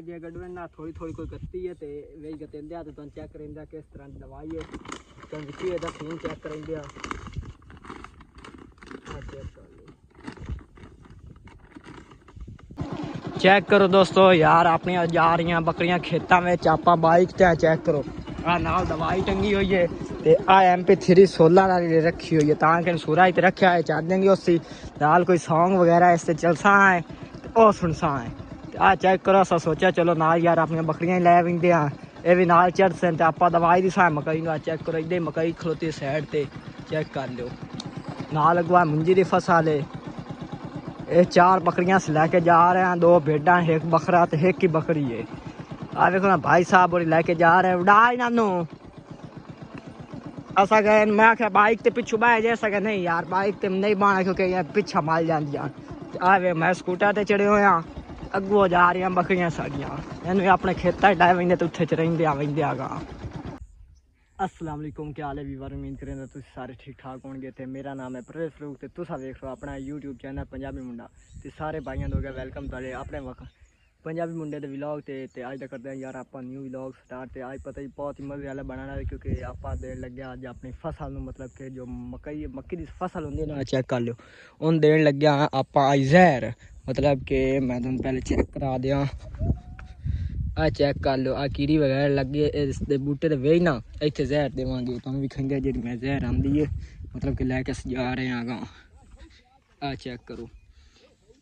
जे गडवे ना थोड़ी थोड़ी कोई गत्ती है ते वे गतेंदे आ तो चेक करेंदे किस तरह की दवाई है तो विकी एदा सीन चेक करेंदे आ चेक करो दोस्तों यार अपनी जा रही बकरियां खेतों में आपां बाइक ते चेक करो आ नाल दवाई टंगी हुई है ते आ MP3 16 वाली रखी हुई है ताकि सूरज ते रखा है चार देंगे उसी नाल कोई सॉन्ग वगैरह इससे चलसा है ओ सुनसा है आ चेक करो अस सोचा चलो नाल यार अपनी बकरियां लै विंदे आ ये भी नाल चढ़ आप दवाई दी सा मकई ना चेक करो इधे मकई खलोती साइड ते चेक कर लो नाल अगवा मुंजी दी फसल है ये चार बकरियां से लैके जा रहे हैं दो भेडा एक बकरा तो एक ही बकरी है आ देखो ना भाई साहब और लैके जा रहे हैं उड़ा नानू असा गए मैं आख्या बाइक ते पिछू बह जा सके नहीं यार बाइक ते नहीं बाना क्योंकि यार पिछा माल जांदियां आ वे मैं स्कूटर ते चढ़े होया अगो जा रही बकरियां साड़ियां इन्हू अपने खेतों डाए वेंदे तो उत्थे च रहिंदे आगा अस्सलाम वालेकुम क्या हाल है वीवर उम्मीद करें तुम सारे ठीक ठाक होंगे तो मेरा नाम है परवेज फरूक तो तुसा देख रहे हो अपना यूट्यूब चैनल पंजाबी मुंडा तो सारे भाइयों हो गया वेलकम तुहाडे अपने वक्त पंजाबी मुंडे के व्लॉग ते अज तक करते हैं यार आप न्यू व्लॉग स्टार्ट तो अज पता ही बहुत ही मजे वाला बनाना है क्योंकि आप देन लगे अज अपनी फसल में मतलब कि जो मक्की की फसल होंगी ना चेक कर लो उन देन लगे आप जहर मतलब कि मैं तुम पहले चेक करा दिया आ चेक कर लो आ कीड़ी वगैरह लगे इस बूटे ते वेच ना इतने जहर देवे तुम भी खाते जी मैं जहर आँदी है मतलब कि लैके जा रहे हैं आगा आ चेक करो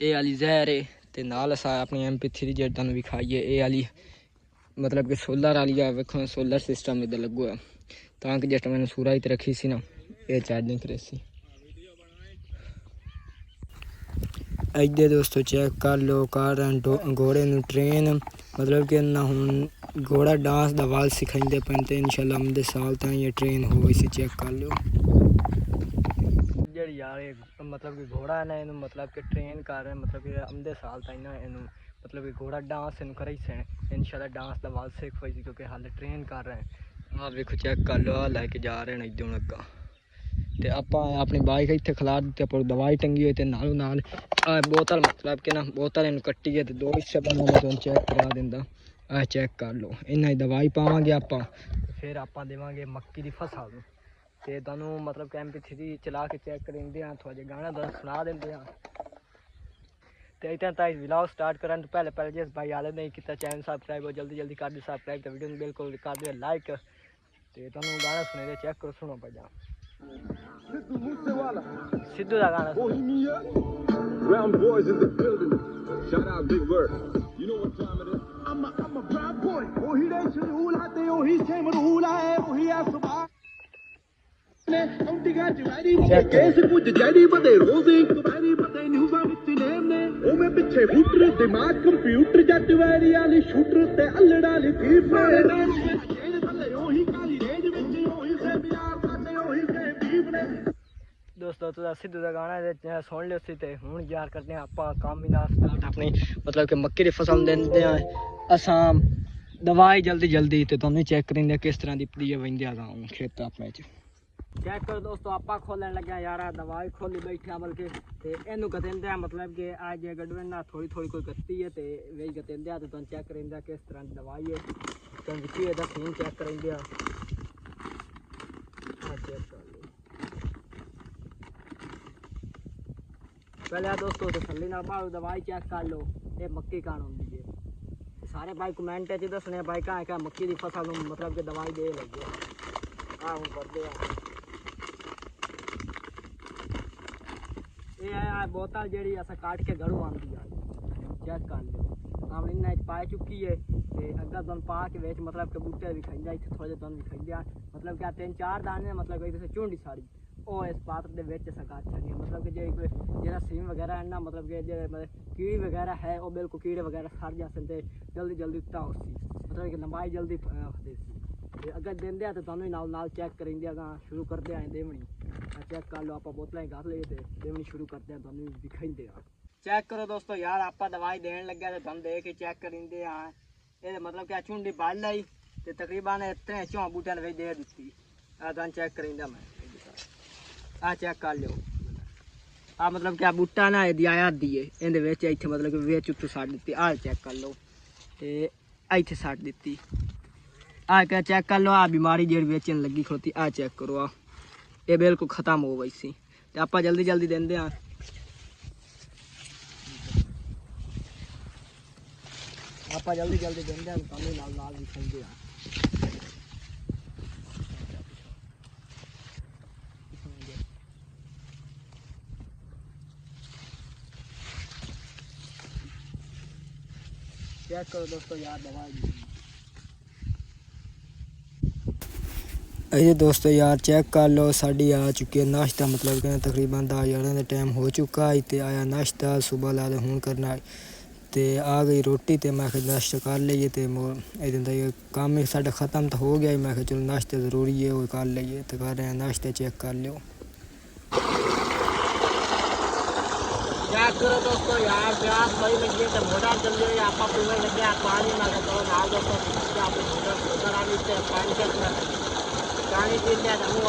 ये आली जहर है तो नाल अस अपनी MP3 जेड तुम विखाइए ये आली मतलब कि सोलर वाली है वेखो सोलर सिस्टम इधर लगो है ताकि जस्ट मैंने सूरज ते रखी सी ना ये चार्जिंग करे सी इधर दोस्तों चेक कर लो कार घोड़े नू ट्रेन मतलब कि ना हुण घोड़ा डांस दा वाल सिखाइंदे पन ते इंशाल्लाह आमदे साल ताईं ये ट्रेन हो इसे चेक कर लो जेड़ी यार मतलब कि घोड़ा है ना इनू मतलब कि ट्रेन कर रहे मतलब कि आमदे साल ताईं ना इनू मतलब कि घोड़ा डांस इनू कराई से इंशाल्लाह डांस दा वाल सीख होई क्योंकि हाले ट्रेन कर रहे हैं आ देखो चेक कर लो आ लेके जा रहे हैं इधर अग्गा ते आपां अपनी बाइक इत्थे खिला दी पर दवाई टंगी हुई ते नालों नाल बोतल मतलब कि ना बोतल इन कट्टी है तो दो हिस्से बना मैं तुम चेक करा दिंदा आ चेक कर लो इन्हें दवाई पावांगे आपां फिर आपां देवांगे मक्की दी फसल ते तुहानू मतलब कि MP3 चला के चेक करेंदे आ थोड़े गाना सुना देंदे आ ते इतना ताई व्लॉग स्टार्ट करन तो पहले जिस भाई आले नहीं किया चैनल सब्सक्राइब जल्दी जल्दी कर दो सब्सक्राइब तो वीडियो बिल्कुल कर दो लाइक ते तुहानू गाना सुने दे चेक करो सुनो भैया सिद्धू दा गाना Brown boys in the building. Shout out Big Bird. You know what time it is? I'm a brown boy. Oh, he ain't rule out there. Oh, he's same rule out. Oh, he has some. I'm the guy to write it. Guess it would the daddy, but they rolling. But they knew about the name. Oh, my bitch, hooter. The mark computer. That the very alley shooter. The alley thief. Oh, he can't read it. Oh, he's a PR. Oh, he's a thief. दोस्तों तो सिद्धू का गाना सुन लियो सी ते हुण यार करते हैं आप काम भी ना स्टार्ट अपनी मतलब कि मक्की दी फसल देंदे आ असां दवाई जल्दी जल्दी ते तुहानू चेक करेंदे किस तरह दी पड़ी वेंदे आ खेत अपने च चेक करो दोस्तों आपा खोलन लगे यार दवाई खोली बैठे बल्कि ते इनू गतेंदे आ मतलब कि आज गडवे ना थोड़ी थोड़ी कोई गत्ती है ते वे गतेंदे आ तो तुहानू चेक करेंदे किस तरह की दवाई है तुहानू विकी एदा सीन चेक करेंदे आ चेक कर लो पहले दोस्तों तसल्ली नाल मारो दवाई चेक कर लो ये मक्की कान होंदी है सारे भाई कमेंट च दसने भाई क्या मक्की की फसल मतलब कि दवाई दे लगे हाँ हूँ करते हैं ये है बोतल जी अस काट के घरों आती है चेक कर लो हम इन्हें पाई चुकी है तो अगर तुम पा के बेच मतलब कि बूटे भी खाई इतने थोड़े तुम भी खाई मतलब क्या 3-4 दाने मतलब कि झुंडी साड़ी ਉਹ ਇਸ ਪਾਤਰ ਦੇ ਵਿੱਚ ਸਗਾਤ ਛੱਡੀ मतलब कि जे कोई ਜਿਹੜਾ सीम वगैरह है ना मतलब कि जे कीड़ी वगैरह है वो बिल्कुल कीड़े वगैरह सड़ जाते हैं जल्दी जल्दी उतना होती मतलब कि लंबाई जल्दी देती अगर देंदे तो तुहानू नाल नाल चेक करेंगे अगर शुरू करते हैं देवनी चेक कर लो आप बोतलें घात ले देवनी शुरू करते हैं तुहानू दिखाइंदे चेक करो दोस्तों यार आप दवाई देन लगे तो तुम देख के चेक करेंगे हाँ ये मतलब कि झुंडी बाल लाई तो तकरीबन इतने 4 बूटियां दे दी तुम चेक करेंगे मैं आ चेक कर लो आ मतलब क्या बूटा ना आया दिए इन्हें इतने मतलब कि वेच उत्तू साड़ दी आ चेक कर लो ते इत्थे सट दित्ती। आ क्या चेक कर लो, आ बीमारी जेड़ी बेचन लगी खड़ोती, आ चेक करो, आ ये बिल्कुल खत्म हो गई सी। ते आपां जल्दी जल्दी देंदे आ। आपां जल्दी जल्दी देंदे आ, काम नाल नाल भी खांदे आ। चेक करो दोस्तों यार दवाई। ये दोस्तों यार चेक कर लो, साड़ी आ चुकी है नाश्ता, मतलब कि तकरीबन 10-11 का टाइम हो चुका है। तो आया नाश्ता सुबह ला हूँ करना है, तो आ गई रोटी। तो मैं नाश्ता कर लीए, तो ये काम ही साढ़ा ख़त्म तो हो गया। मैं चलो नाश्ता ज़रूरी है वो कर लीए, तो कर रहे हैं नाश्ता, चेक कर लो। चेक करो दोस्तों यार, प्यास बड़ी लगी है, मोटर चल रही है, आप पीने लगे पानी ना तो ना दोस्तों पानी चेक पानी पी लिया था वो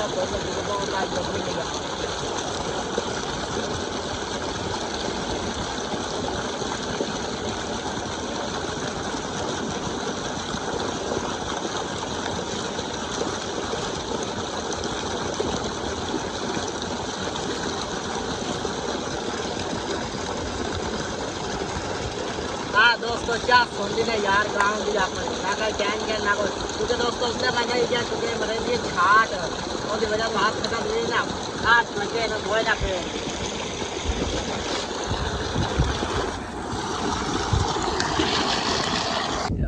हाँ दोस्तों क्या सुन ने यार गाँव भी अपने ना कोई चैन के ना कोई, क्योंकि दोस्तों उसने मैंने क्या चुके मेरे लिए छाट उसकी वजह से हाथ खत्म हुई ना, हाथ लगे ना धोए ना पे।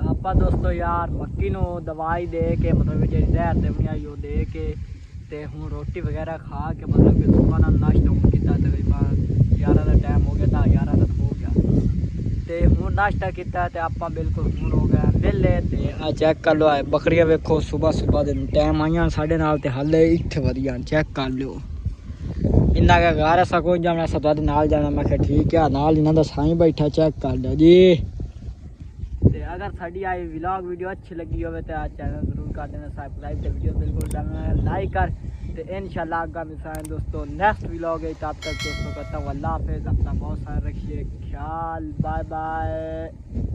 आपा दोस्तों यार मक्की नू दवाई दे के, मतलब जी जहर दवाइयां यो दे के, ते हूँ रोटी वगैरह खा के, मतलब कि सुबह ना नाश्ता हूँ किया, तकरीबन 11 का टाइम हो गया, 10-11 तक हो गया। ते हूँ नाश्ता किया, तो आप बिल्कुल हूँ हो गया वेले। ते आ चेक कर लो, बकरियां वेखो सुबह सुबह के टाइम आईया साढ़े नाल, ते हाले इत्थे वधिया चेक कर लो। इन्ना का घर ऐसा कोई जाना, ऐसा तुहाडे नाल जाना। मैं क्या ठीक है, नाल इन्हां दा साईं बैठा, चेक कर लो जी। ते अगर साड़ी आई व्लॉग वीडियो अच्छी लगी हो तो आज चैनल जरूर कर देना सब्सक्राइब, ते वीडियो बिल्कुल करना लाइक कर। तो इंशाल्लाह आगामी दोस्तों नेक्स्ट व्लॉग है, तब तक दोस्तों करता हूँ अल्लाह हाफिज़, अपना बहुत सारा रखिए ख्याल, बाय बाय।